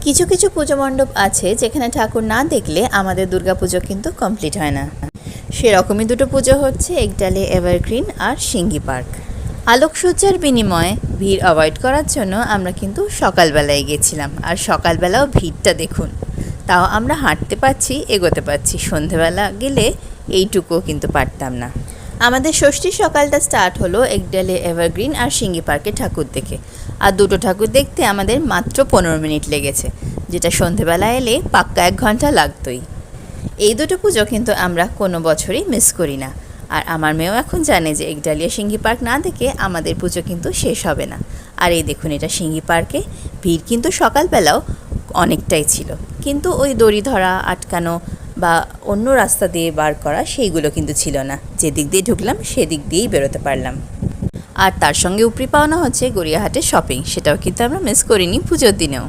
কিছু কিছু পুজো মণ্ডপ আছে যেখানে ঠাকুর না দেখলে আমাদের দুর্গাপুজো কিন্তু কমপ্লিট হয় না। সেরকমই দুটো পুজো হচ্ছে একডালে এভারগ্রিন আর সিঙ্গি পার্ক। আলোকসজ্জার বিনিময়ে ভিড় অ্যাভয়েড করার জন্য আমরা কিন্তু সকালবেলায় গেছিলাম, আর সকালবেলাও ভিড়টা দেখুন। তাও আমরা হাঁটতে পারছি, এগোতে পারছি। সন্ধেবেলা গেলে এইটুকুও কিন্তু পারতাম না। আমাদের ষষ্ঠীর সকালটা স্টার্ট হলো একডালে এভারগ্রিন আর সিঙ্গি পার্কে ঠাকুর দেখে। আর দুটো ঠাকুর দেখতে আমাদের মাত্র 15 মিনিট লেগেছে, যেটা সন্ধেবেলা এলে পাক্কা 1 ঘন্টা লাগতোই। এই দুটো পুজো কিন্তু আমরা কোনো বছরই মিস করি না। আর আমার মেয়েও এখন জানে যে একডালিয়া সিঙ্গি পার্ক না দেখে আমাদের পুজো কিন্তু শেষ হবে না। আর এই দেখুন, এটা সিঙ্গি পার্কে ভিড় কিন্তু সকালবেলাও অনেকটাই ছিল, কিন্তু ওই দড়ি ধরা, আটকানো বা অন্য রাস্তা দিয়ে বার করা সেইগুলো কিন্তু ছিল না। যেদিক দিয়ে ঢুকলাম সেদিক দিয়েই বেরোতে পারলাম। আর তার সঙ্গে উপরি পাওনা হচ্ছে গড়িয়াহাটের শপিং, সেটাও কিন্তু আমরা মিস করিনি পুজোর দিনেও।